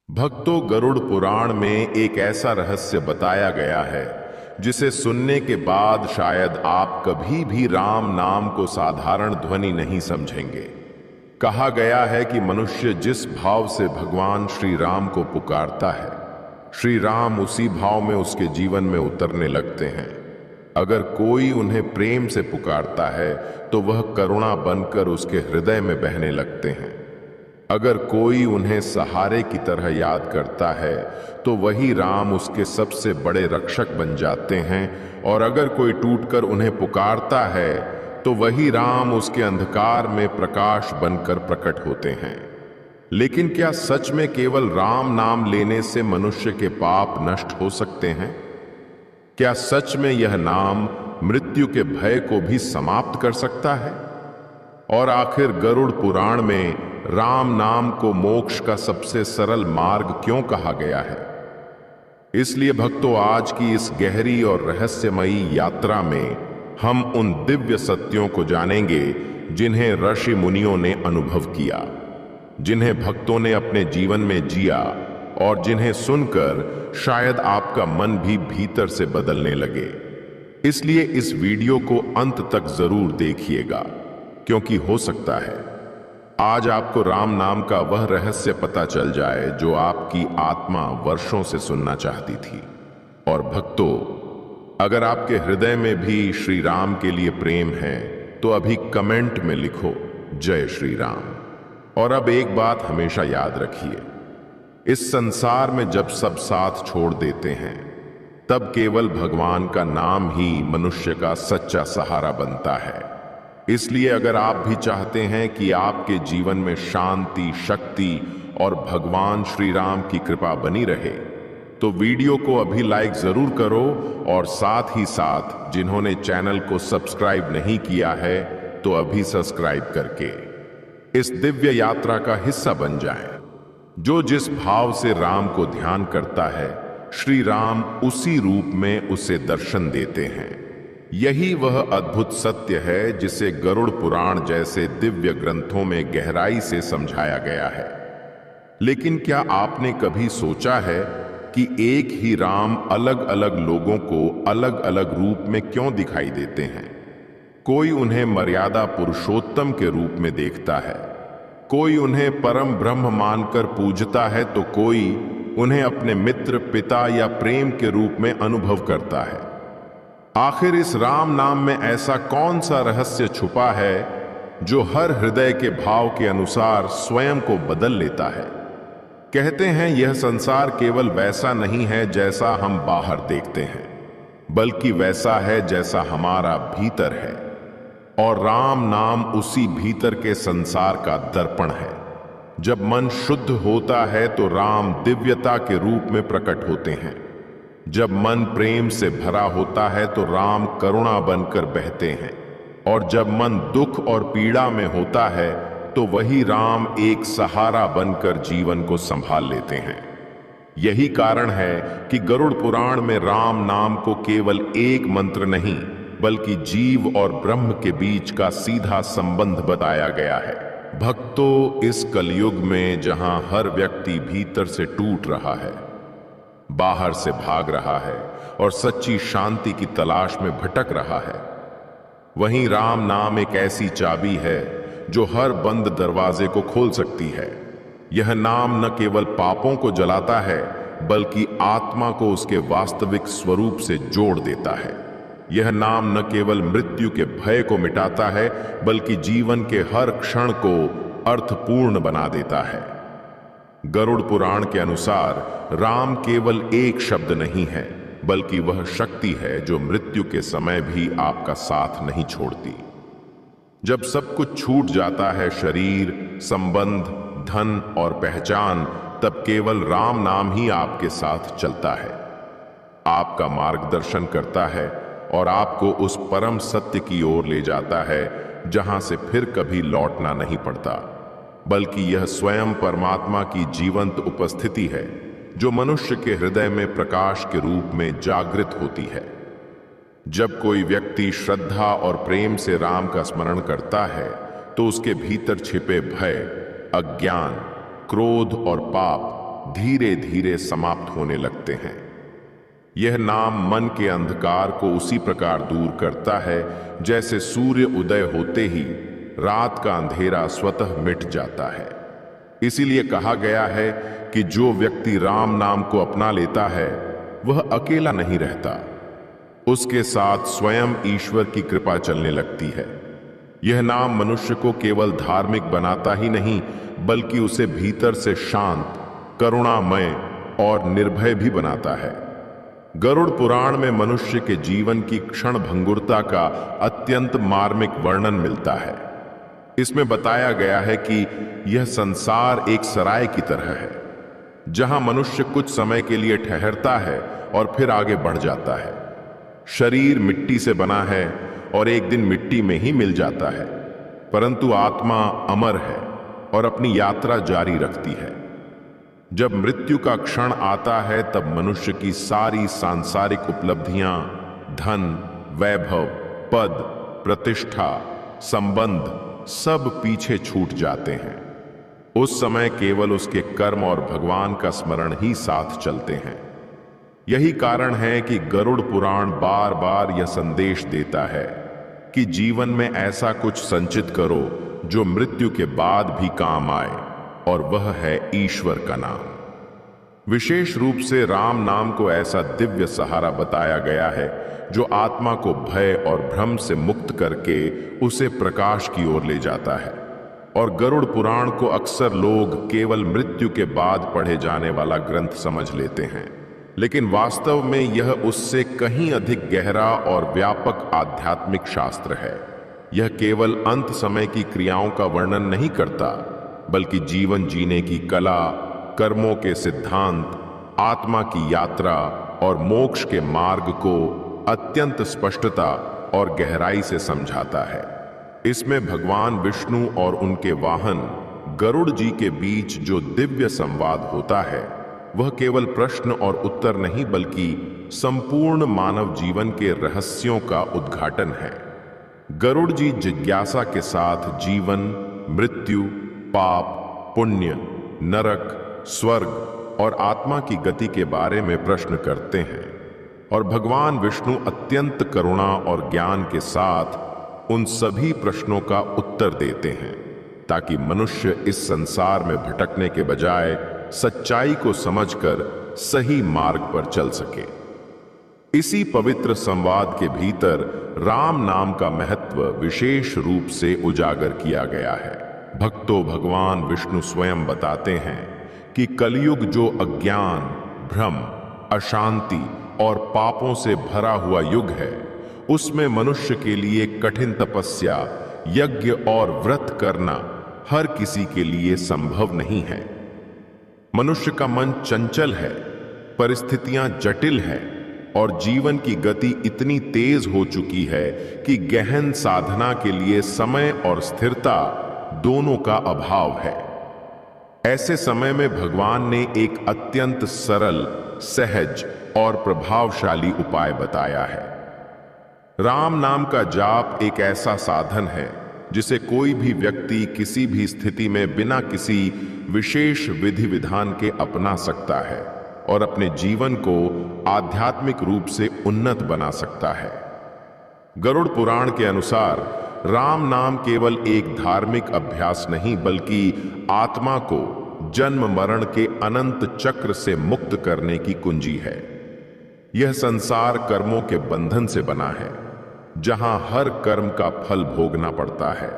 भक्तों, गरुड़ पुराण में एक ऐसा रहस्य बताया गया है जिसे सुनने के बाद शायद आप कभी भी राम नाम को साधारण ध्वनि नहीं समझेंगे। कहा गया है कि मनुष्य जिस भाव से भगवान श्री राम को पुकारता है, श्री राम उसी भाव में उसके जीवन में उतरने लगते हैं। अगर कोई उन्हें प्रेम से पुकारता है तो वह करुणा बनकर उसके हृदय में बहने लगते हैं। अगर कोई उन्हें सहारे की तरह याद करता है तो वही राम उसके सबसे बड़े रक्षक बन जाते हैं, और अगर कोई टूटकर उन्हें पुकारता है तो वही राम उसके अंधकार में प्रकाश बनकर प्रकट होते हैं। लेकिन क्या सच में केवल राम नाम लेने से मनुष्य के पाप नष्ट हो सकते हैं? क्या सच में यह नाम मृत्यु के भय को भी समाप्त कर सकता है? और आखिर गरुड़ पुराण में राम नाम को मोक्ष का सबसे सरल मार्ग क्यों कहा गया है? इसलिए भक्तों, आज की इस गहरी और रहस्यमयी यात्रा में हम उन दिव्य सत्यों को जानेंगे जिन्हें ऋषि मुनियों ने अनुभव किया, जिन्हें भक्तों ने अपने जीवन में जिया, और जिन्हें सुनकर शायद आपका मन भी भीतर से बदलने लगे। इसलिए इस वीडियो को अंत तक जरूर देखिएगा, क्योंकि हो सकता है आज आपको राम नाम का वह रहस्य पता चल जाए जो आपकी आत्मा वर्षों से सुनना चाहती थी। और भक्तों, अगर आपके हृदय में भी श्री राम के लिए प्रेम है तो अभी कमेंट में लिखो जय श्री राम। और अब एक बात हमेशा याद रखिए, इस संसार में जब सब साथ छोड़ देते हैं तब केवल भगवान का नाम ही मनुष्य का सच्चा सहारा बनता है। इसलिए अगर आप भी चाहते हैं कि आपके जीवन में शांति, शक्ति और भगवान श्री राम की कृपा बनी रहे, तो वीडियो को अभी लाइक जरूर करो, और साथ ही साथ जिन्होंने चैनल को सब्सक्राइब नहीं किया है तो अभी सब्सक्राइब करके इस दिव्य यात्रा का हिस्सा बन जाएं। जो जिस भाव से राम को ध्यान करता है, श्री राम उसी रूप में उसे दर्शन देते हैं। यही वह अद्भुत सत्य है जिसे गरुड़ पुराण जैसे दिव्य ग्रंथों में गहराई से समझाया गया है। लेकिन क्या आपने कभी सोचा है कि एक ही राम अलग अलग लोगों को अलग अलग रूप में क्यों दिखाई देते हैं? कोई उन्हें मर्यादा पुरुषोत्तम के रूप में देखता है, कोई उन्हें परम ब्रह्म मानकर पूजता है, तो कोई उन्हें अपने मित्र, पिता या प्रेम के रूप में अनुभव करता है। आखिर इस राम नाम में ऐसा कौन सा रहस्य छुपा है जो हर हृदय के भाव के अनुसार स्वयं को बदल लेता है? कहते हैं यह संसार केवल वैसा नहीं है जैसा हम बाहर देखते हैं, बल्कि वैसा है जैसा हमारा भीतर है। और राम नाम उसी भीतर के संसार का दर्पण है। जब मन शुद्ध होता है तो राम दिव्यता के रूप में प्रकट होते हैं। जब मन प्रेम से भरा होता है तो राम करुणा बनकर बहते हैं। और जब मन दुख और पीड़ा में होता है तो वही राम एक सहारा बनकर जीवन को संभाल लेते हैं। यही कारण है कि गरुड़ पुराण में राम नाम को केवल एक मंत्र नहीं, बल्कि जीव और ब्रह्म के बीच का सीधा संबंध बताया गया है। भक्तों, इस कलयुग में जहां हर व्यक्ति भीतर से टूट रहा है, बाहर से भाग रहा है और सच्ची शांति की तलाश में भटक रहा है, वहीं राम नाम एक ऐसी चाबी है जो हर बंद दरवाजे को खोल सकती है। यह नाम न केवल पापों को जलाता है, बल्कि आत्मा को उसके वास्तविक स्वरूप से जोड़ देता है। यह नाम न केवल मृत्यु के भय को मिटाता है, बल्कि जीवन के हर क्षण को अर्थपूर्ण बना देता है। गरुड़ पुराण के अनुसार राम केवल एक शब्द नहीं है, बल्कि वह शक्ति है जो मृत्यु के समय भी आपका साथ नहीं छोड़ती। जब सब कुछ छूट जाता है, शरीर, संबंध, धन और पहचान, तब केवल राम नाम ही आपके साथ चलता है, आपका मार्गदर्शन करता है और आपको उस परम सत्य की ओर ले जाता है जहां से फिर कभी लौटना नहीं पड़ता, बल्कि यह स्वयं परमात्मा की जीवंत उपस्थिति है जो मनुष्य के हृदय में प्रकाश के रूप में जागृत होती है। जब कोई व्यक्ति श्रद्धा और प्रेम से राम का स्मरण करता है तो उसके भीतर छिपे भय, अज्ञान, क्रोध और पाप धीरे धीरे समाप्त होने लगते हैं। यह नाम मन के अंधकार को उसी प्रकार दूर करता है जैसे सूर्य उदय होते ही रात का अंधेरा स्वतः मिट जाता है। इसीलिए कहा गया है कि जो व्यक्ति राम नाम को अपना लेता है वह अकेला नहीं रहता, उसके साथ स्वयं ईश्वर की कृपा चलने लगती है। यह नाम मनुष्य को केवल धार्मिक बनाता ही नहीं बल्कि उसे भीतर से शांत, करुणामय और निर्भय भी बनाता है। गरुड़ पुराण में मनुष्य के जीवन की क्षण भंगुरता का अत्यंत मार्मिक वर्णन मिलता है। इसमें बताया गया है कि यह संसार एक सराय की तरह है, जहां मनुष्य कुछ समय के लिए ठहरता है और फिर आगे बढ़ जाता है। शरीर मिट्टी से बना है और एक दिन मिट्टी में ही मिल जाता है, परंतु आत्मा अमर है और अपनी यात्रा जारी रखती है। जब मृत्यु का क्षण आता है तब मनुष्य की सारी सांसारिक उपलब्धियां, धन, वैभव, पद, प्रतिष्ठा, संबंध सब पीछे छूट जाते हैं। उस समय केवल उसके कर्म और भगवान का स्मरण ही साथ चलते हैं। यही कारण है कि गरुड़ पुराण बार बार यह संदेश देता है कि जीवन में ऐसा कुछ संचित करो जो मृत्यु के बाद भी काम आए, और वह है ईश्वर का नाम। विशेष रूप से राम नाम को ऐसा दिव्य सहारा बताया गया है जो आत्मा को भय और भ्रम से मुक्त करके उसे प्रकाश की ओर ले जाता है। और गरुड़ पुराण को अक्सर लोग केवल मृत्यु के बाद पढ़े जाने वाला ग्रंथ समझ लेते हैं, लेकिन वास्तव में यह उससे कहीं अधिक गहरा और व्यापक आध्यात्मिक शास्त्र है। यह केवल अंत समय की क्रियाओं का वर्णन नहीं करता, बल्कि जीवन जीने की कला, कर्मों के सिद्धांत, आत्मा की यात्रा और मोक्ष के मार्ग को अत्यंत स्पष्टता और गहराई से समझाता है। इसमें भगवान विष्णु और उनके वाहन गरुड़ जी के बीच जो दिव्य संवाद होता है वह केवल प्रश्न और उत्तर नहीं बल्कि संपूर्ण मानव जीवन के रहस्यों का उद्घाटन है। गरुड़ जी जिज्ञासा के साथ जीवन, मृत्यु, पाप, पुण्य, नरक, स्वर्ग और आत्मा की गति के बारे में प्रश्न करते हैं, और भगवान विष्णु अत्यंत करुणा और ज्ञान के साथ उन सभी प्रश्नों का उत्तर देते हैं, ताकि मनुष्य इस संसार में भटकने के बजाय सच्चाई को समझकर सही मार्ग पर चल सके। इसी पवित्र संवाद के भीतर राम नाम का महत्व विशेष रूप से उजागर किया गया है। भक्तों, भगवान विष्णु स्वयं बताते हैं कि कलयुग जो अज्ञान, भ्रम, अशांति और पापों से भरा हुआ युग है, उसमें मनुष्य के लिए कठिन तपस्या, यज्ञ और व्रत करना हर किसी के लिए संभव नहीं है। मनुष्य का मन चंचल है, परिस्थितियां जटिल है और जीवन की गति इतनी तेज हो चुकी है कि गहन साधना के लिए समय और स्थिरता दोनों का अभाव है। ऐसे समय में भगवान ने एक अत्यंत सरल, सहज और प्रभावशाली उपाय बताया है। राम नाम का जाप एक ऐसा साधन है जिसे कोई भी व्यक्ति किसी भी स्थिति में बिना किसी विशेष विधि विधान के अपना सकता है और अपने जीवन को आध्यात्मिक रूप से उन्नत बना सकता है। गरुड़ पुराण के अनुसार राम नाम केवल एक धार्मिक अभ्यास नहीं बल्कि आत्मा को जन्म मरण के अनंत चक्र से मुक्त करने की कुंजी है। यह संसार कर्मों के बंधन से बना है, जहां हर कर्म का फल भोगना पड़ता है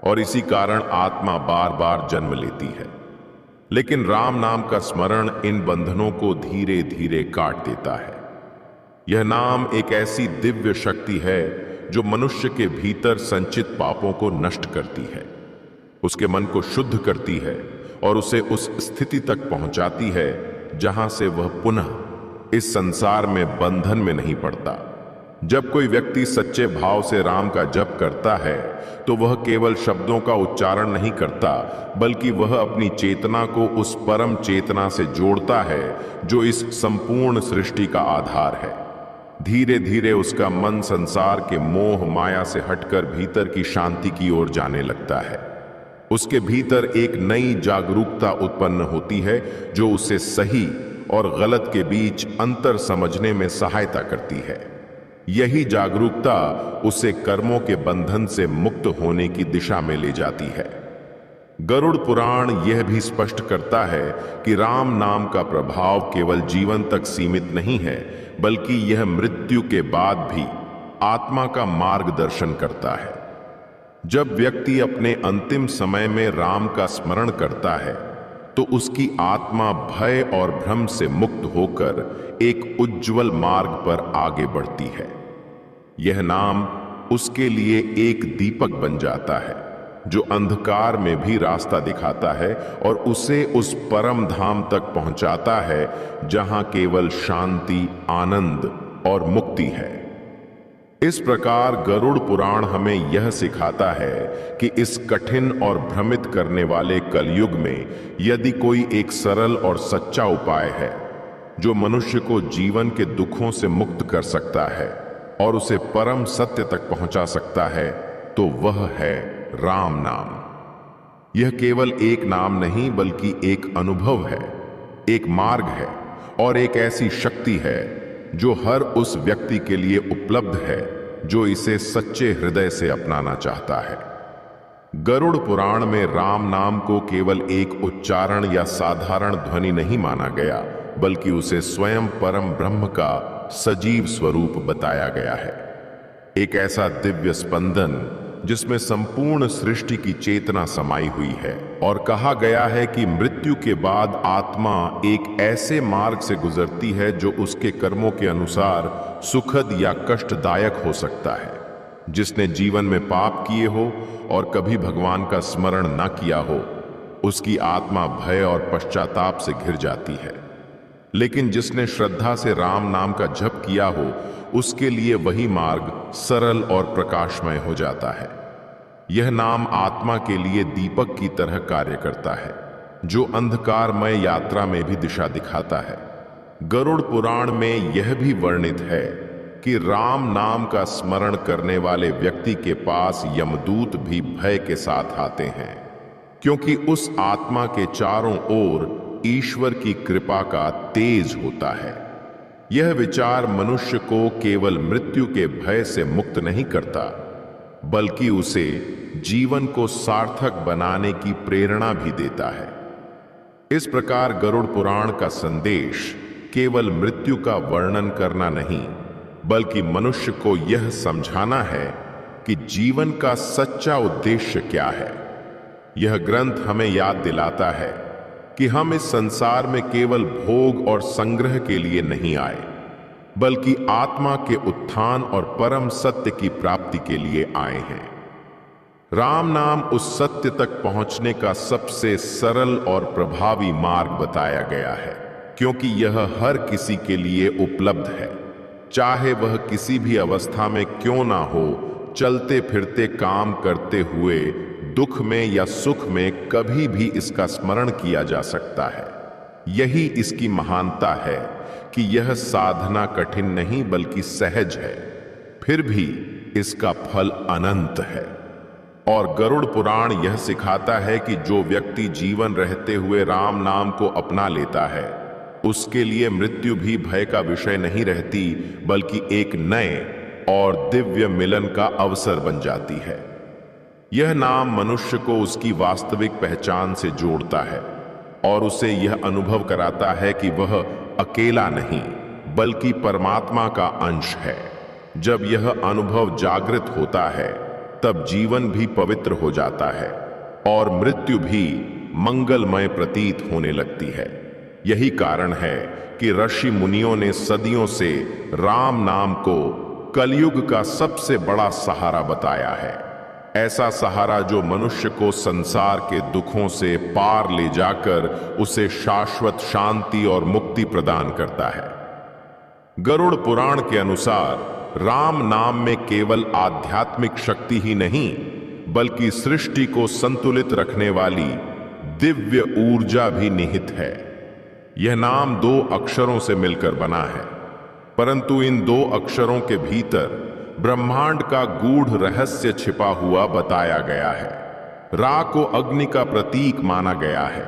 और इसी कारण आत्मा बार बार जन्म लेती है। लेकिन राम नाम का स्मरण इन बंधनों को धीरे धीरे काट देता है। यह नाम एक ऐसी दिव्य शक्ति है जो मनुष्य के भीतर संचित पापों को नष्ट करती है, उसके मन को शुद्ध करती है और उसे उस स्थिति तक पहुंचाती है जहां से वह पुनः इस संसार में बंधन में नहीं पड़ता। जब कोई व्यक्ति सच्चे भाव से राम का जप करता है तो वह केवल शब्दों का उच्चारण नहीं करता, बल्कि वह अपनी चेतना को उस परम चेतना से जोड़ता है जो इस संपूर्ण सृष्टि का आधार है। धीरे धीरे उसका मन संसार के मोह माया से हटकर भीतर की शांति की ओर जाने लगता है। उसके भीतर एक नई जागरूकता उत्पन्न होती है जो उसे सही और गलत के बीच अंतर समझने में सहायता करती है। यही जागरूकता उसे कर्मों के बंधन से मुक्त होने की दिशा में ले जाती है। गरुड़ पुराण यह भी स्पष्ट करता है कि राम नाम का प्रभाव केवल जीवन तक सीमित नहीं है, बल्कि यह मृत्यु के बाद भी आत्मा का मार्गदर्शन करता है। जब व्यक्ति अपने अंतिम समय में राम का स्मरण करता है तो उसकी आत्मा भय और भ्रम से मुक्त होकर एक उज्जवल मार्ग पर आगे बढ़ती है। यह नाम उसके लिए एक दीपक बन जाता है जो अंधकार में भी रास्ता दिखाता है और उसे उस परम धाम तक पहुंचाता है जहां केवल शांति, आनंद और मुक्ति है। इस प्रकार गरुड़ पुराण हमें यह सिखाता है कि इस कठिन और भ्रमित करने वाले कलयुग में यदि कोई एक सरल और सच्चा उपाय है जो मनुष्य को जीवन के दुखों से मुक्त कर सकता है और उसे परम सत्य तक पहुंचा सकता है, तो वह है राम नाम। यह केवल एक नाम नहीं बल्कि एक अनुभव है, एक मार्ग है और एक ऐसी शक्ति है जो हर उस व्यक्ति के लिए उपलब्ध है जो इसे सच्चे हृदय से अपनाना चाहता है। गरुड़ पुराण में राम नाम को केवल एक उच्चारण या साधारण ध्वनि नहीं माना गया, बल्कि उसे स्वयं परम ब्रह्म का सजीव स्वरूप बताया गया है। एक ऐसा दिव्य स्पंदन जिसमें संपूर्ण सृष्टि की चेतना समाई हुई है और कहा गया है कि मृत्यु के बाद आत्मा एक ऐसे मार्ग से गुजरती है जो उसके कर्मों के अनुसार सुखद या कष्टदायक हो सकता है। जिसने जीवन में पाप किए हो और कभी भगवान का स्मरण न किया हो, उसकी आत्मा भय और पश्चाताप से घिर जाती है। लेकिन जिसने श्रद्धा से राम नाम का जप किया हो, उसके लिए वही मार्ग सरल और प्रकाशमय हो जाता है। यह नाम आत्मा के लिए दीपक की तरह कार्य करता है जो अंधकारमय यात्रा में भी दिशा दिखाता है। गरुड़ पुराण में यह भी वर्णित है कि राम नाम का स्मरण करने वाले व्यक्ति के पास यमदूत भी भय के साथ आते हैं, क्योंकि उस आत्मा के चारों ओर ईश्वर की कृपा का तेज होता है। यह विचार मनुष्य को केवल मृत्यु के भय से मुक्त नहीं करता, बल्कि उसे जीवन को सार्थक बनाने की प्रेरणा भी देता है। इस प्रकार गरुड़ पुराण का संदेश केवल मृत्यु का वर्णन करना नहीं, बल्कि मनुष्य को यह समझाना है कि जीवन का सच्चा उद्देश्य क्या है। यह ग्रंथ हमें याद दिलाता है कि हम इस संसार में केवल भोग और संग्रह के लिए नहीं आए, बल्कि आत्मा के उत्थान और परम सत्य की प्राप्ति के लिए आए हैं। राम नाम उस सत्य तक पहुंचने का सबसे सरल और प्रभावी मार्ग बताया गया है, क्योंकि यह हर किसी के लिए उपलब्ध है, चाहे वह किसी भी अवस्था में क्यों ना हो। चलते फिरते काम करते हुए, दुख में या सुख में कभी भी इसका स्मरण किया जा सकता है। यही इसकी महानता है कि यह साधना कठिन नहीं बल्कि सहज है, फिर भी इसका फल अनंत है। और गरुड़ पुराण यह सिखाता है कि जो व्यक्ति जीवन रहते हुए राम नाम को अपना लेता है, उसके लिए मृत्यु भी भय का विषय नहीं रहती, बल्कि एक नए और दिव्य मिलन का अवसर बन जाती है। यह नाम मनुष्य को उसकी वास्तविक पहचान से जोड़ता है और उसे यह अनुभव कराता है कि वह अकेला नहीं बल्कि परमात्मा का अंश है। जब यह अनुभव जागृत होता है, तब जीवन भी पवित्र हो जाता है और मृत्यु भी मंगलमय प्रतीत होने लगती है। यही कारण है कि ऋषि मुनियों ने सदियों से राम नाम को कलयुग का सबसे बड़ा सहारा बताया है। ऐसा सहारा जो मनुष्य को संसार के दुखों से पार ले जाकर उसे शाश्वत शांति और मुक्ति प्रदान करता है। गरुड़ पुराण के अनुसार राम नाम में केवल आध्यात्मिक शक्ति ही नहीं, बल्कि सृष्टि को संतुलित रखने वाली दिव्य ऊर्जा भी निहित है। यह नाम 2 अक्षरों से मिलकर बना है, परंतु इन 2 अक्षरों के भीतर ब्रह्मांड का गूढ़ रहस्य छिपा हुआ बताया गया है। रा को अग्नि का प्रतीक माना गया है।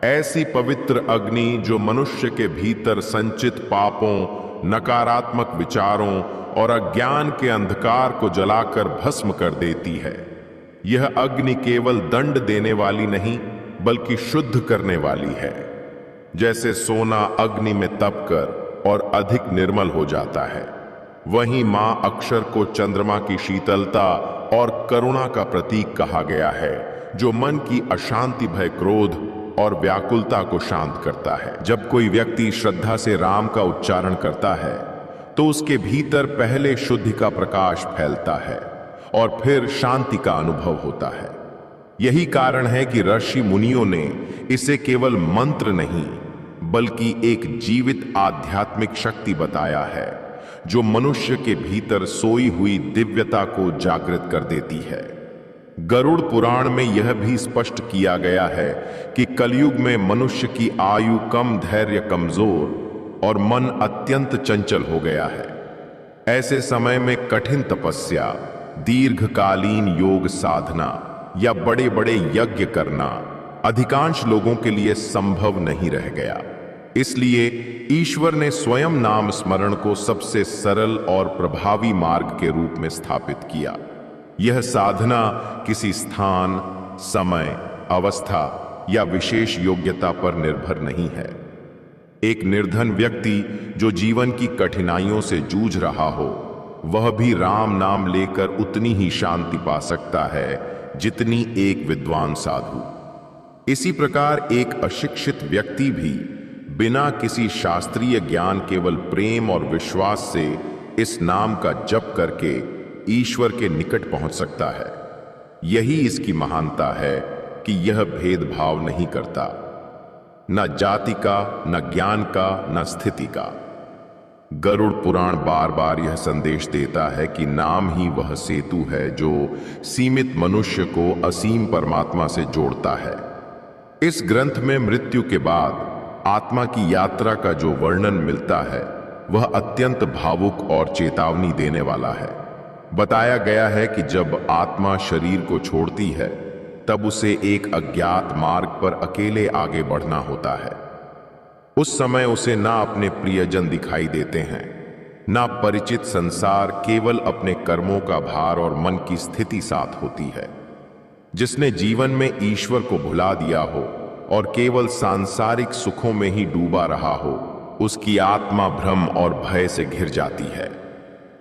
ऐसी पवित्र अग्नि जो मनुष्य के भीतर संचित पापों, नकारात्मक विचारों और अज्ञान के अंधकार को जलाकर भस्म कर देती है। यह अग्नि केवल दंड देने वाली नहीं बल्कि शुद्ध करने वाली है। जैसे सोना अग्नि में तपकर और अधिक निर्मल हो जाता है, वहीं मां अक्षर को चंद्रमा की शीतलता और करुणा का प्रतीक कहा गया है, जो मन की अशांति, भय, क्रोध और व्याकुलता को शांत करता है। जब कोई व्यक्ति श्रद्धा से राम का उच्चारण करता है तो उसके भीतर पहले शुद्धि का प्रकाश फैलता है और फिर शांति का अनुभव होता है। यही कारण है कि ऋषि मुनियों ने इसे केवल मंत्र नहीं बल्कि एक जीवित आध्यात्मिक शक्ति बताया है, जो मनुष्य के भीतर सोई हुई दिव्यता को जागृत कर देती है। गरुड़ पुराण में यह भी स्पष्ट किया गया है कि कलयुग में मनुष्य की आयु कम, धैर्य कमजोर और मन अत्यंत चंचल हो गया है। ऐसे समय में कठिन तपस्या, दीर्घकालीन योग साधना या बड़े बड़े यज्ञ करना अधिकांश लोगों के लिए संभव नहीं रह गया। इसलिए ईश्वर ने स्वयं नाम स्मरण को सबसे सरल और प्रभावी मार्ग के रूप में स्थापित किया। यह साधना किसी स्थान, समय, अवस्था या विशेष योग्यता पर निर्भर नहीं है। एक निर्धन व्यक्ति जो जीवन की कठिनाइयों से जूझ रहा हो, वह भी राम नाम लेकर उतनी ही शांति पा सकता है जितनी एक विद्वान साधु। इसी प्रकार एक अशिक्षित व्यक्ति भी बिना किसी शास्त्रीय ज्ञान केवल प्रेम और विश्वास से इस नाम का जप करके ईश्वर के निकट पहुंच सकता है। यही इसकी महानता है कि यह भेदभाव नहीं करता, न जाति का, न ज्ञान का, न स्थिति का। गरुड़ पुराण बार बार यह संदेश देता है कि नाम ही वह सेतु है जो सीमित मनुष्य को असीम परमात्मा से जोड़ता है। इस ग्रंथ में मृत्यु के बाद आत्मा की यात्रा का जो वर्णन मिलता है वह अत्यंत भावुक और चेतावनी देने वाला है। बताया गया है कि जब आत्मा शरीर को छोड़ती है तब उसे एक अज्ञात मार्ग पर अकेले आगे बढ़ना होता है। उस समय उसे ना अपने प्रियजन दिखाई देते हैं, ना परिचित संसार, केवल अपने कर्मों का भार और मन की स्थिति साथ होती है। जिसने जीवन में ईश्वर को भुला दिया हो और केवल सांसारिक सुखों में ही डूबा रहा हो, उसकी आत्मा भ्रम और भय से घिर जाती है।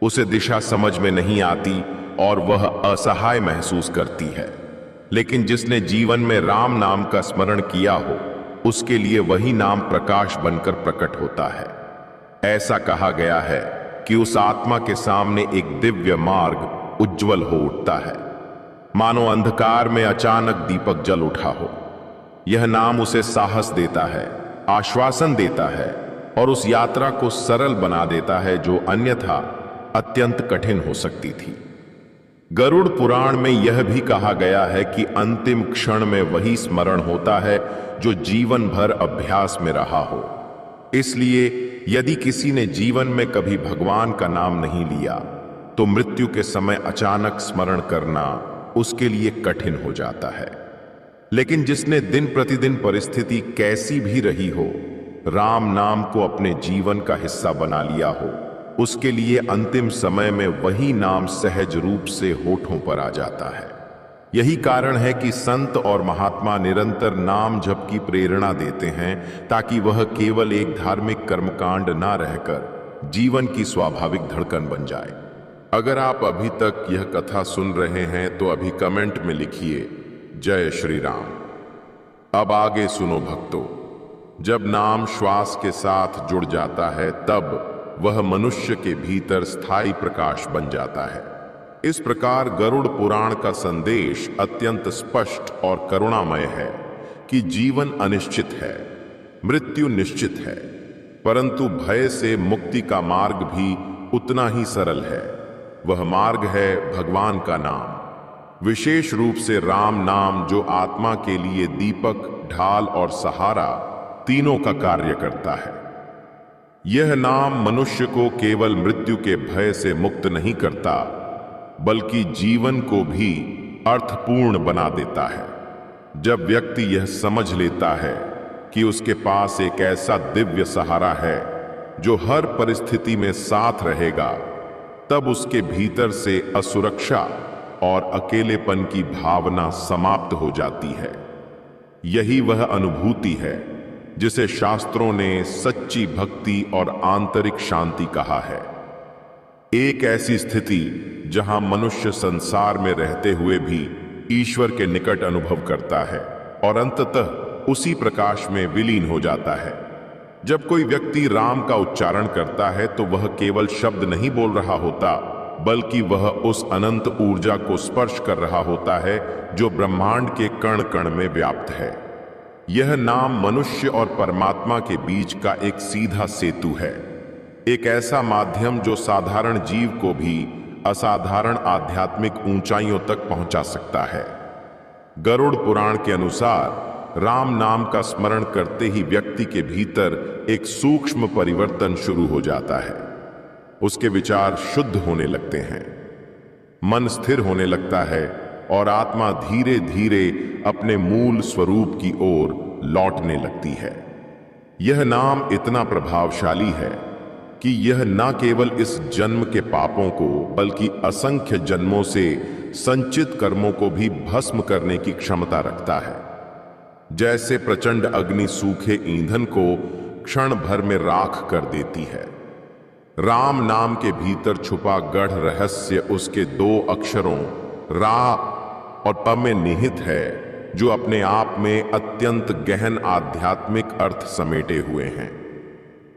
उसे दिशा समझ में नहीं आती और वह असहाय महसूस करती है। लेकिन जिसने जीवन में राम नाम का स्मरण किया हो, उसके लिए वही नाम प्रकाश बनकर प्रकट होता है। ऐसा कहा गया है कि उस आत्मा के सामने एक दिव्य मार्ग उज्जवल हो उठता है, मानो अंधकार में अचानक दीपक जल उठा हो। यह नाम उसे साहस देता है, आश्वासन देता है और उस यात्रा को सरल बना देता है जो अन्यथा अत्यंत कठिन हो सकती थी। गरुड़ पुराण में यह भी कहा गया है कि अंतिम क्षण में वही स्मरण होता है जो जीवन भर अभ्यास में रहा हो। इसलिए यदि किसी ने जीवन में कभी भगवान का नाम नहीं लिया तो मृत्यु के समय अचानक स्मरण करना उसके लिए कठिन हो जाता है। लेकिन जिसने दिन प्रतिदिन परिस्थिति कैसी भी रही हो, राम नाम को अपने जीवन का हिस्सा बना लिया हो, उसके लिए अंतिम समय में वही नाम सहज रूप से होठों पर आ जाता है। यही कारण है कि संत और महात्मा निरंतर नाम जप की प्रेरणा देते हैं, ताकि वह केवल एक धार्मिक कर्मकांड ना रहकर जीवन की स्वाभाविक धड़कन बन जाए। अगर आप अभी तक यह कथा सुन रहे हैं तो अभी कमेंट में लिखिए जय श्री राम। अब आगे सुनो भक्तों, जब नाम श्वास के साथ जुड़ जाता है तब वह मनुष्य के भीतर स्थायी प्रकाश बन जाता है। इस प्रकार गरुड़ पुराण का संदेश अत्यंत स्पष्ट और करुणामय है कि जीवन अनिश्चित है, मृत्यु निश्चित है, परंतु भय से मुक्ति का मार्ग भी उतना ही सरल है। वह मार्ग है भगवान का नाम, विशेष रूप से राम नाम, जो आत्मा के लिए दीपक, ढाल और सहारा तीनों का कार्य करता है। यह नाम मनुष्य को केवल मृत्यु के भय से मुक्त नहीं करता, बल्कि जीवन को भी अर्थपूर्ण बना देता है। जब व्यक्ति यह समझ लेता है कि उसके पास एक ऐसा दिव्य सहारा है जो हर परिस्थिति में साथ रहेगा, तब उसके भीतर से असुरक्षा और अकेलेपन की भावना समाप्त हो जाती है। यही वह अनुभूति है जिसे शास्त्रों ने सच्ची भक्ति और आंतरिक शांति कहा है। एक ऐसी स्थिति जहां मनुष्य संसार में रहते हुए भी ईश्वर के निकट अनुभव करता है और अंततः उसी प्रकाश में विलीन हो जाता है। जब कोई व्यक्ति राम का उच्चारण करता है तो वह केवल शब्द नहीं बोल रहा होता, बल्कि वह उस अनंत ऊर्जा को स्पर्श कर रहा होता है जो ब्रह्मांड के कण कण में व्याप्त है। यह नाम मनुष्य और परमात्मा के बीच का एक सीधा सेतु है, एक ऐसा माध्यम जो साधारण जीव को भी असाधारण आध्यात्मिक ऊंचाइयों तक पहुंचा सकता है। गरुड़ पुराण के अनुसार राम नाम का स्मरण करते ही व्यक्ति के भीतर एक सूक्ष्म परिवर्तन शुरू हो जाता है। उसके विचार शुद्ध होने लगते हैं, मन स्थिर होने लगता है और आत्मा धीरे धीरे अपने मूल स्वरूप की ओर लौटने लगती है। यह नाम इतना प्रभावशाली है कि यह न केवल इस जन्म के पापों को बल्कि असंख्य जन्मों से संचित कर्मों को भी भस्म करने की क्षमता रखता है। जैसे प्रचंड अग्नि सूखे ईंधन को क्षण भर में राख कर देती है, राम नाम के भीतर छुपा गढ़ रहस्य उसके 2 अक्षरों रा और प में निहित है, जो अपने आप में अत्यंत गहन आध्यात्मिक अर्थ समेटे हुए हैं।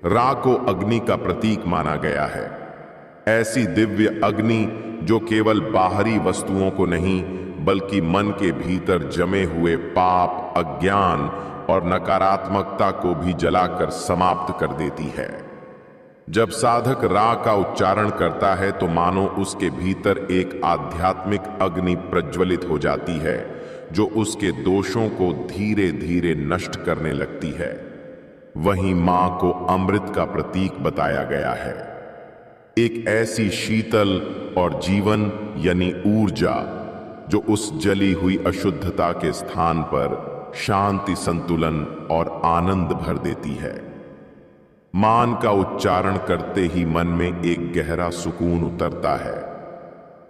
रा को अग्नि का प्रतीक माना गया है, ऐसी दिव्य अग्नि जो केवल बाहरी वस्तुओं को नहीं बल्कि मन के भीतर जमे हुए पाप, अज्ञान और नकारात्मकता को भी जलाकर समाप्त कर देती है। जब साधक रा का उच्चारण करता है तो मानो उसके भीतर एक आध्यात्मिक अग्नि प्रज्वलित हो जाती है जो उसके दोषों को धीरे धीरे नष्ट करने लगती है। वहीं मां को अमृत का प्रतीक बताया गया है, एक ऐसी शीतल और जीवन यानी ऊर्जा जो उस जली हुई अशुद्धता के स्थान पर शांति, संतुलन और आनंद भर देती है। मान का उच्चारण करते ही मन में एक गहरा सुकून उतरता है,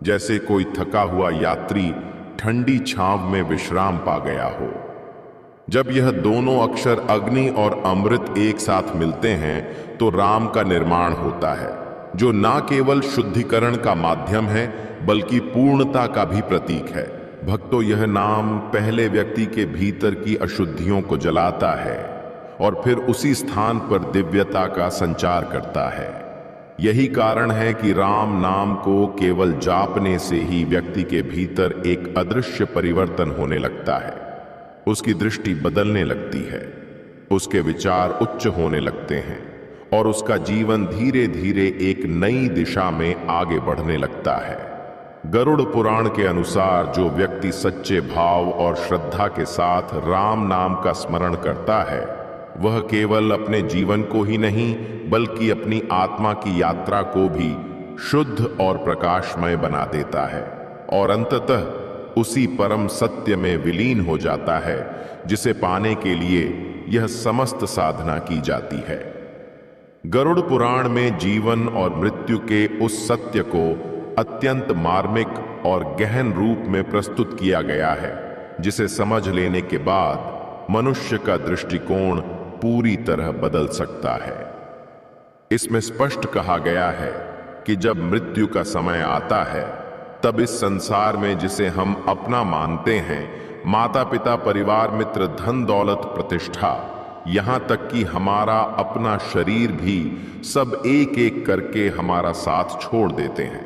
जैसे कोई थका हुआ यात्री ठंडी छांव में विश्राम पा गया हो। जब यह दोनों अक्षर अग्नि और अमृत एक साथ मिलते हैं तो राम का निर्माण होता है, जो न केवल शुद्धिकरण का माध्यम है बल्कि पूर्णता का भी प्रतीक है। भक्तों, यह नाम पहले व्यक्ति के भीतर की अशुद्धियों को जलाता है और फिर उसी स्थान पर दिव्यता का संचार करता है। यही कारण है कि राम नाम को केवल जापने से ही व्यक्ति के भीतर एक अदृश्य परिवर्तन होने लगता है। उसकी दृष्टि बदलने लगती है, उसके विचार उच्च होने लगते हैं और उसका जीवन धीरे धीरे एक नई दिशा में आगे बढ़ने लगता है। गरुड़ पुराण के अनुसार जो व्यक्ति सच्चे भाव और श्रद्धा के साथ राम नाम का स्मरण करता है, वह केवल अपने जीवन को ही नहीं बल्कि अपनी आत्मा की यात्रा को भी शुद्ध और प्रकाशमय बना देता है और अंततः उसी परम सत्य में विलीन हो जाता है जिसे पाने के लिए यह समस्त साधना की जाती है। गरुड़ पुराण में जीवन और मृत्यु के उस सत्य को अत्यंत मार्मिक और गहन रूप में प्रस्तुत किया गया है, जिसे समझ लेने के बाद मनुष्य का दृष्टिकोण पूरी तरह बदल सकता है। इसमें स्पष्ट कहा गया है कि जब मृत्यु का समय आता है तब इस संसार में जिसे हम अपना मानते हैं, माता पिता, परिवार, मित्र, धन दौलत, प्रतिष्ठा, यहाँ तक कि हमारा अपना शरीर भी सब एक एक करके हमारा साथ छोड़ देते हैं।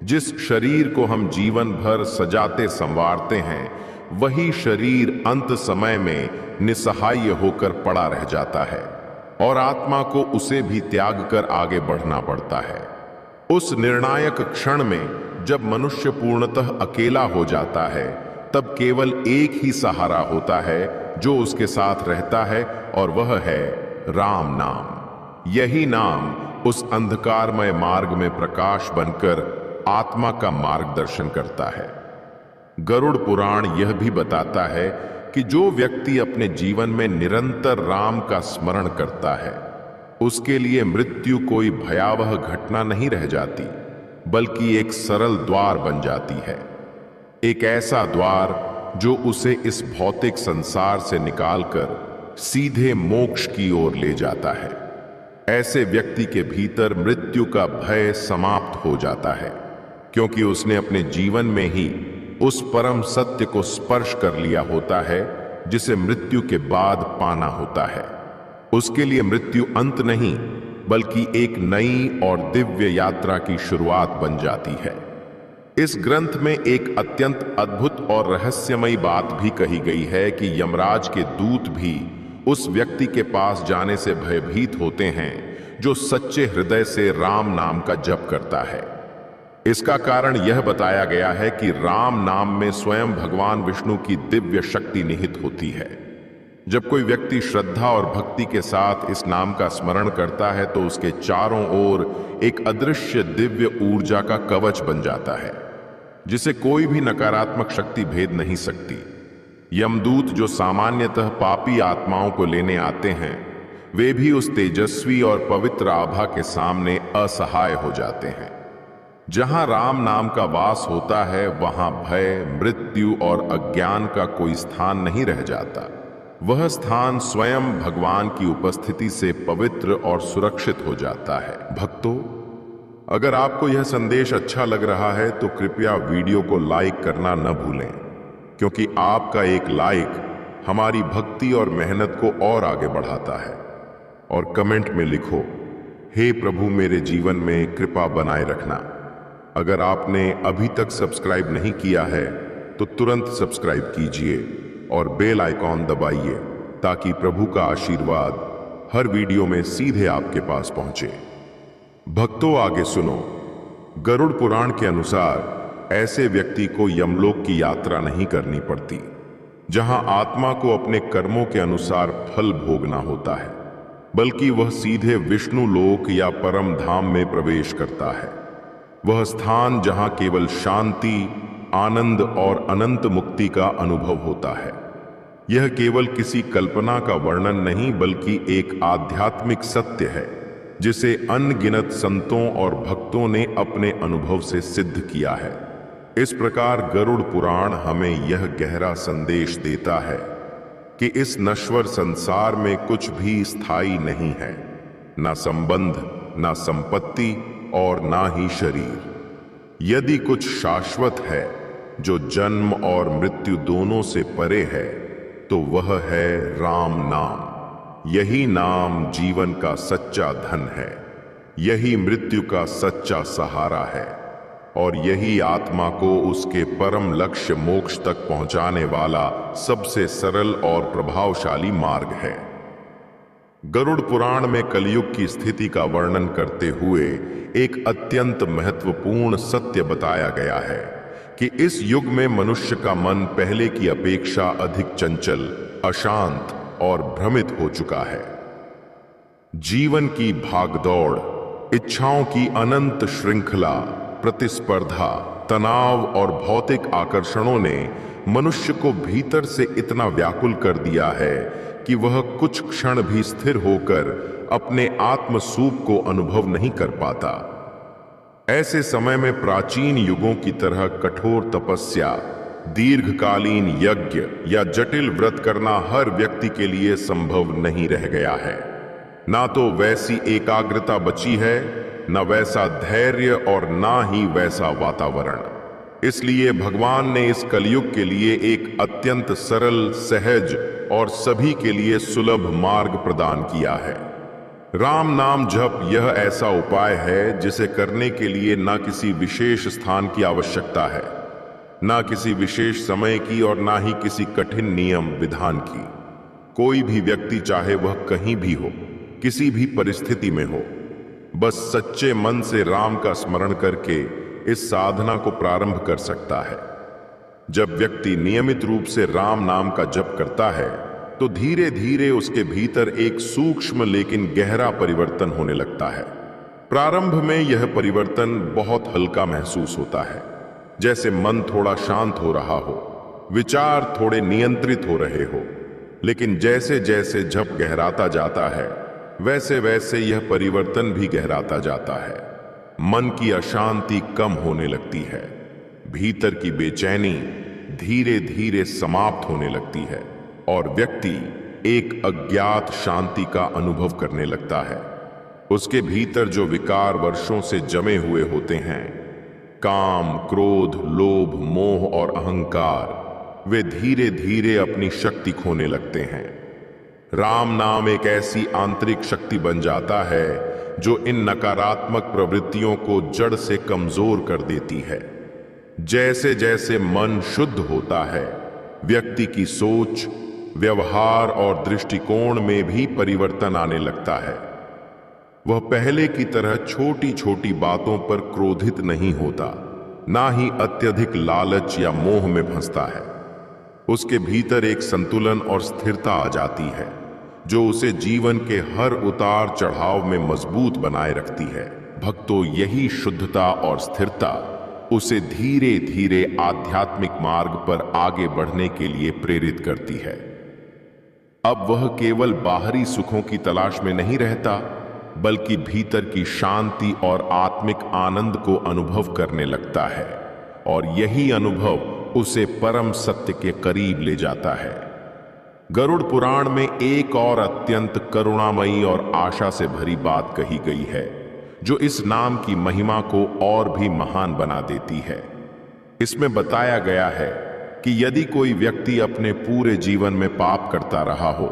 जिस शरीर को हम जीवन भर सजाते संवारते हैं, वही शरीर अंत समय में निसहाय होकर पड़ा रह जाता है और आत्मा को उसे भी त्याग कर आगे बढ़ना पड़ता है। उस निर्णायक क्षण में जब मनुष्य पूर्णतः अकेला हो जाता है, तब केवल एक ही सहारा होता है जो उसके साथ रहता है और वह है राम नाम। यही नाम उस अंधकारमय मार्ग में प्रकाश बनकर आत्मा का मार्गदर्शन करता है। गरुड़ पुराण यह भी बताता है कि जो व्यक्ति अपने जीवन में निरंतर राम का स्मरण करता है, उसके लिए मृत्यु कोई भयावह घटना नहीं रह जाती, बल्कि एक सरल द्वार बन जाती है। एक ऐसा द्वार जो उसे इस भौतिक संसार से निकालकर सीधे मोक्ष की ओर ले जाता है। ऐसे व्यक्ति के भीतर मृत्यु का भय समाप्त हो जाता है, क्योंकि उसने अपने जीवन में ही उस परम सत्य को स्पर्श कर लिया होता है जिसे मृत्यु के बाद पाना होता है। उसके लिए मृत्यु अंत नहीं, बल्कि एक नई और दिव्य यात्रा की शुरुआत बन जाती है। इस ग्रंथ में एक अत्यंत अद्भुत और रहस्यमयी बात भी कही गई है कि यमराज के दूत भी उस व्यक्ति के पास जाने से भयभीत होते हैं जो सच्चे हृदय से राम नाम का जप करता है। इसका कारण यह बताया गया है कि राम नाम में स्वयं भगवान विष्णु की दिव्य शक्ति निहित होती है। जब कोई व्यक्ति श्रद्धा और भक्ति के साथ इस नाम का स्मरण करता है तो उसके चारों ओर एक अदृश्य दिव्य ऊर्जा का कवच बन जाता है, जिसे कोई भी नकारात्मक शक्ति भेद नहीं सकती। यमदूत जो सामान्यतः पापी आत्माओं को लेने आते हैं, वे भी उस तेजस्वी और पवित्र आभा के सामने असहाय हो जाते हैं। जहां राम नाम का वास होता है, वहां भय, मृत्यु और अज्ञान का कोई स्थान नहीं रह जाता। वह स्थान स्वयं भगवान की उपस्थिति से पवित्र और सुरक्षित हो जाता है। भक्तों, अगर आपको यह संदेश अच्छा लग रहा है तो कृपया वीडियो को लाइक करना न भूलें, क्योंकि आपका एक लाइक हमारी भक्ति और मेहनत को और आगे बढ़ाता है। और कमेंट में लिखो, हे प्रभु मेरे जीवन में कृपा बनाए रखना। अगर आपने अभी तक सब्सक्राइब नहीं किया है तो तुरंत सब्सक्राइब कीजिए और बेल आइकॉन दबाइए, ताकि प्रभु का आशीर्वाद हर वीडियो में सीधे आपके पास पहुंचे। भक्तों, आगे सुनो। गरुड़ पुराण के अनुसार ऐसे व्यक्ति को यमलोक की यात्रा नहीं करनी पड़ती, जहां आत्मा को अपने कर्मों के अनुसार फल भोगना होता है, बल्कि वह सीधे विष्णु लोक या परम धाम में प्रवेश करता है। वह स्थान जहां केवल शांति, आनंद और अनंत मुक्ति का अनुभव होता है। यह केवल किसी कल्पना का वर्णन नहीं, बल्कि एक आध्यात्मिक सत्य है जिसे अनगिनत संतों और भक्तों ने अपने अनुभव से सिद्ध किया है। इस प्रकार गरुड़ पुराण हमें यह गहरा संदेश देता है कि इस नश्वर संसार में कुछ भी स्थायी नहीं है, ना संबंध, ना संपत्ति और ना ही शरीर। यदि कुछ शाश्वत है जो जन्म और मृत्यु दोनों से परे है, तो वह है राम नाम। यही नाम जीवन का सच्चा धन है, यही मृत्यु का सच्चा सहारा है, और यही आत्मा को उसके परम लक्ष्य मोक्ष तक पहुंचाने वाला सबसे सरल और प्रभावशाली मार्ग है। गरुड़ पुराण में कलयुग की स्थिति का वर्णन करते हुए एक अत्यंत महत्वपूर्ण सत्य बताया गया है कि इस युग में मनुष्य का मन पहले की अपेक्षा अधिक चंचल, अशांत और भ्रमित हो चुका है। जीवन की भागदौड़, इच्छाओं की अनंत श्रृंखला, प्रतिस्पर्धा, तनाव और भौतिक आकर्षणों ने मनुष्य को भीतर से इतना व्याकुल कर दिया है कि वह कुछ क्षण भी स्थिर होकर अपने आत्म सूप को अनुभव नहीं कर पाता। ऐसे समय में प्राचीन युगों की तरह कठोर तपस्या, दीर्घकालीन यज्ञ या जटिल व्रत करना हर व्यक्ति के लिए संभव नहीं रह गया है। ना तो वैसी एकाग्रता बची है, न वैसा धैर्य और ना ही वैसा वातावरण। इसलिए भगवान ने इस कलयुग के लिए एक अत्यंत सरल, सहज और सभी के लिए सुलभ मार्ग प्रदान किया है। राम नाम जप यह ऐसा उपाय है जिसे करने के लिए ना किसी विशेष स्थान की आवश्यकता है, ना किसी विशेष समय की और ना ही किसी कठिन नियम विधान की। कोई भी व्यक्ति, चाहे वह कहीं भी हो, किसी भी परिस्थिति में हो, बस सच्चे मन से राम का स्मरण करके इस साधना को प्रारंभ कर सकता है। जब व्यक्ति नियमित रूप से राम नाम का जप करता है तो धीरे धीरे उसके भीतर एक सूक्ष्म लेकिन गहरा परिवर्तन होने लगता है। प्रारंभ में यह परिवर्तन बहुत हल्का महसूस होता है, जैसे मन थोड़ा शांत हो रहा हो, विचार थोड़े नियंत्रित हो रहे हो। लेकिन जैसे जैसे जप गहराता जाता है, वैसे वैसे यह परिवर्तन भी गहराता जाता है। मन की अशांति कम होने लगती है, भीतर की बेचैनी धीरे धीरे समाप्त होने लगती है और व्यक्ति एक अज्ञात शांति का अनुभव करने लगता है। उसके भीतर जो विकार वर्षों से जमे हुए होते हैं, काम, क्रोध, लोभ, मोह और अहंकार, वे धीरे धीरे अपनी शक्ति खोने लगते हैं। राम नाम एक ऐसी आंतरिक शक्ति बन जाता है जो इन नकारात्मक प्रवृत्तियों को जड़ से कमजोर कर देती है। जैसे जैसे मन शुद्ध होता है, व्यक्ति की सोच, व्यवहार और दृष्टिकोण में भी परिवर्तन आने लगता है। वह पहले की तरह छोटी छोटी बातों पर क्रोधित नहीं होता, ना ही अत्यधिक लालच या मोह में फंसता है। उसके भीतर एक संतुलन और स्थिरता आ जाती है जो उसे जीवन के हर उतार चढ़ाव में मजबूत बनाए रखती है। भक्तों, यही शुद्धता और स्थिरता उसे धीरे धीरे आध्यात्मिक मार्ग पर आगे बढ़ने के लिए प्रेरित करती है। अब वह केवल बाहरी सुखों की तलाश में नहीं रहता, बल्कि भीतर की शांति और आत्मिक आनंद को अनुभव करने लगता है, और यही अनुभव उसे परम सत्य के करीब ले जाता है। गरुड़ पुराण में एक और अत्यंत करुणामयी और आशा से भरी बात कही गई है, जो इस नाम की महिमा को और भी महान बना देती है। इसमें बताया गया है कि यदि कोई व्यक्ति अपने पूरे जीवन में पाप करता रहा हो,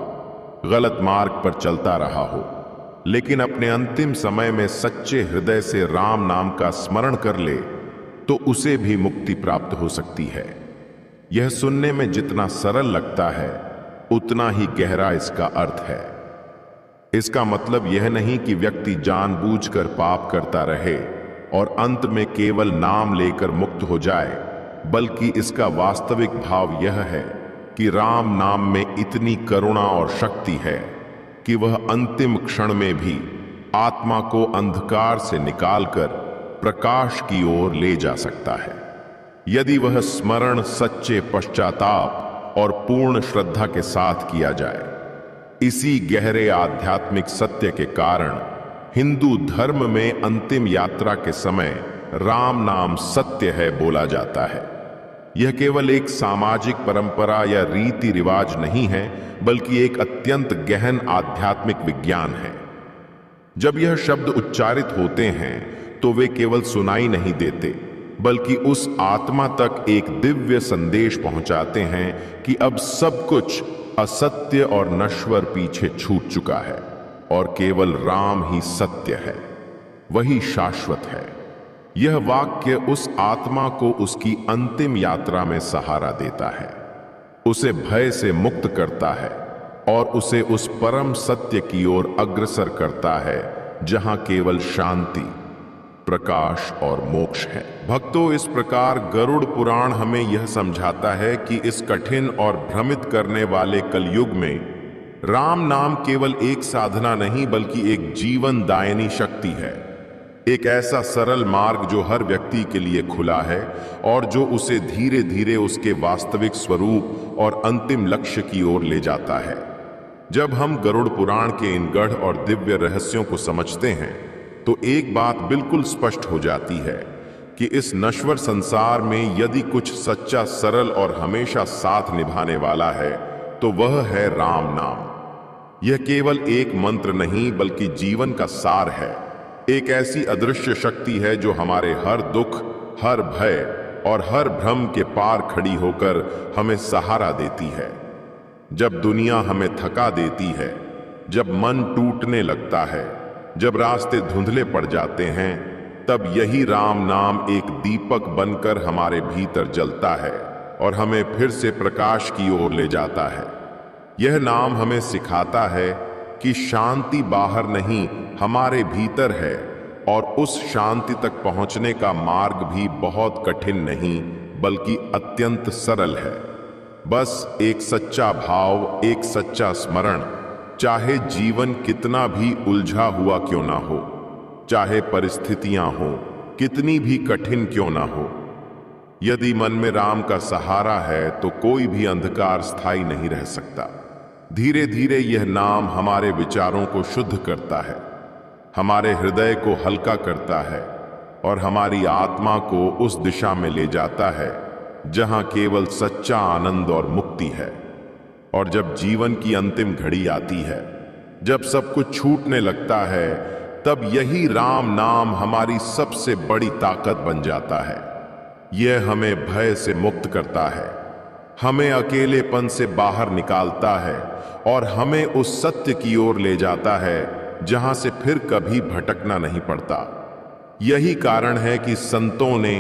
गलत मार्ग पर चलता रहा हो, लेकिन अपने अंतिम समय में सच्चे हृदय से राम नाम का स्मरण कर ले, तो उसे भी मुक्ति प्राप्त हो सकती है। यह सुनने में जितना सरल लगता है, उतना ही गहरा इसका अर्थ है। इसका मतलब यह नहीं कि व्यक्ति जानबूझकर पाप करता रहे और अंत में केवल नाम लेकर मुक्त हो जाए, बल्कि इसका वास्तविक भाव यह है कि राम नाम में इतनी करुणा और शक्ति है कि वह अंतिम क्षण में भी आत्मा को अंधकार से निकालकर प्रकाश की ओर ले जा सकता है, यदि वह स्मरण सच्चे पश्चाताप और पूर्ण श्रद्धा के साथ किया जाए। इसी गहरे आध्यात्मिक सत्य के कारण हिंदू धर्म में अंतिम यात्रा के समय राम नाम सत्य है बोला जाता है। यह केवल एक सामाजिक परंपरा या रीति रिवाज नहीं है, बल्कि एक अत्यंत गहन आध्यात्मिक विज्ञान है। जब यह शब्द उच्चारित होते हैं तो वे केवल सुनाई नहीं देते, बल्कि उस आत्मा तक एक दिव्य संदेश पहुंचाते हैं कि अब सब कुछ असत्य और नश्वर पीछे छूट चुका है और केवल राम ही सत्य है, वही शाश्वत है। यह वाक्य उस आत्मा को उसकी अंतिम यात्रा में सहारा देता है, उसे भय से मुक्त करता है और उसे उस परम सत्य की ओर अग्रसर करता है जहां केवल शांति, प्रकाश और मोक्ष है। भक्तों, इस प्रकार गरुड़ पुराण हमें यह समझाता है कि इस कठिन और भ्रमित करने वाले कलयुग में राम नाम केवल एक साधना नहीं, बल्कि एक जीवन दायिनी शक्ति है। एक ऐसा सरल मार्ग जो हर व्यक्ति के लिए खुला है और जो उसे धीरे धीरे उसके वास्तविक स्वरूप और अंतिम लक्ष्य की ओर ले जाता है। जब हम गरुड़ पुराण के इन गढ़ और दिव्य रहस्यों को समझते हैं, तो एक बात बिल्कुल स्पष्ट हो जाती है कि इस नश्वर संसार में यदि कुछ सच्चा, सरल और हमेशा साथ निभाने वाला है, तो वह है राम नाम। यह केवल एक मंत्र नहीं, बल्कि जीवन का सार है। एक ऐसी अदृश्य शक्ति है जो हमारे हर दुख, हर भय और हर भ्रम के पार खड़ी होकर हमें सहारा देती है। जब दुनिया हमें थका देती है, जब मन टूटने लगता है, जब रास्ते धुंधले पड़ जाते हैं, तब यही राम नाम एक दीपक बनकर हमारे भीतर जलता है और हमें फिर से प्रकाश की ओर ले जाता है। यह नाम हमें सिखाता है कि शांति बाहर नहीं, हमारे भीतर है, और उस शांति तक पहुंचने का मार्ग भी बहुत कठिन नहीं, बल्कि अत्यंत सरल है। बस एक सच्चा भाव, एक सच्चा स्मरण, चाहे जीवन कितना भी उलझा हुआ क्यों ना हो, चाहे परिस्थितियां हो कितनी भी कठिन क्यों ना हो, यदि मन में राम का सहारा है तो कोई भी अंधकार स्थायी नहीं रह सकता। धीरे धीरे यह नाम हमारे विचारों को शुद्ध करता है, हमारे हृदय को हल्का करता है और हमारी आत्मा को उस दिशा में ले जाता है जहां केवल सच्चा आनंद और मुक्ति है। और जब जीवन की अंतिम घड़ी आती है, जब सब कुछ छूटने लगता है, तब यही राम नाम हमारी सबसे बड़ी ताकत बन जाता है। यह हमें भय से मुक्त करता है, हमें अकेलेपन से बाहर निकालता है और हमें उस सत्य की ओर ले जाता है जहां से फिर कभी भटकना नहीं पड़ता। यही कारण है कि संतों ने,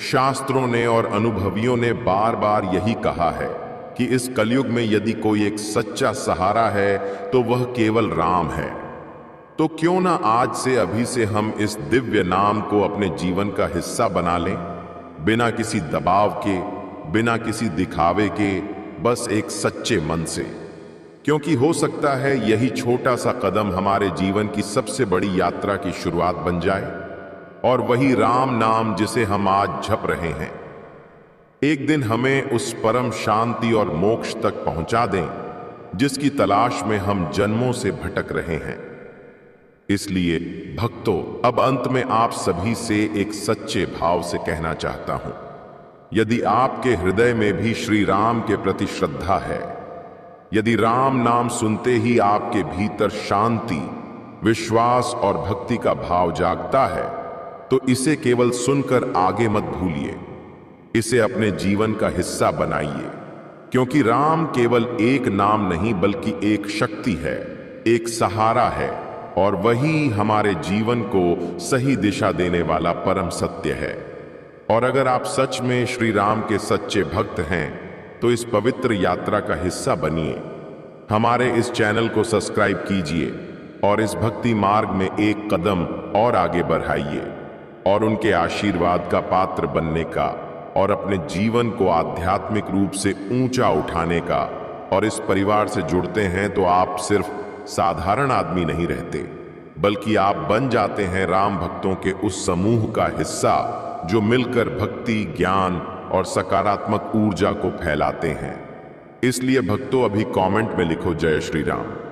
शास्त्रों ने और अनुभवियों ने बार बार यही कहा है कि इस कलयुग में यदि कोई एक सच्चा सहारा है तो वह केवल राम है। तो क्यों ना आज से, अभी से हम इस दिव्य नाम को अपने जीवन का हिस्सा बना लें, बिना किसी दबाव के, बिना किसी दिखावे के, बस एक सच्चे मन से। क्योंकि हो सकता है यही छोटा सा कदम हमारे जीवन की सबसे बड़ी यात्रा की शुरुआत बन जाए, और वही राम नाम जिसे हम आज जप रहे हैं एक दिन हमें उस परम शांति और मोक्ष तक पहुंचा दें जिसकी तलाश में हम जन्मों से भटक रहे हैं। इसलिए भक्तों, अब अंत में आप सभी से एक सच्चे भाव से कहना चाहता हूं, यदि आपके हृदय में भी श्री राम के प्रति श्रद्धा है, यदि राम नाम सुनते ही आपके भीतर शांति, विश्वास और भक्ति का भाव जागता है, तो इसे केवल सुनकर आगे मत भूलिए, इसे अपने जीवन का हिस्सा बनाइए। क्योंकि राम केवल एक नाम नहीं बल्कि एक शक्ति है, एक सहारा है, और वही हमारे जीवन को सही दिशा देने वाला परम सत्य है। और अगर आप सच में श्री राम के सच्चे भक्त हैं तो इस पवित्र यात्रा का हिस्सा बनिए। हमारे इस चैनल को सब्सक्राइब कीजिए और इस भक्ति मार्ग में एक कदम और आगे बढ़ाइए और उनके आशीर्वाद का पात्र बनने का और अपने जीवन को आध्यात्मिक रूप से ऊंचा उठाने का। और इस परिवार से जुड़ते हैं तो आप सिर्फ साधारण आदमी नहीं रहते, बल्कि आप बन जाते हैं राम भक्तों के उस समूह का हिस्सा जो मिलकर भक्ति, ज्ञान और सकारात्मक ऊर्जा को फैलाते हैं। इसलिए भक्तों, अभी कमेंट में लिखो जय श्री राम।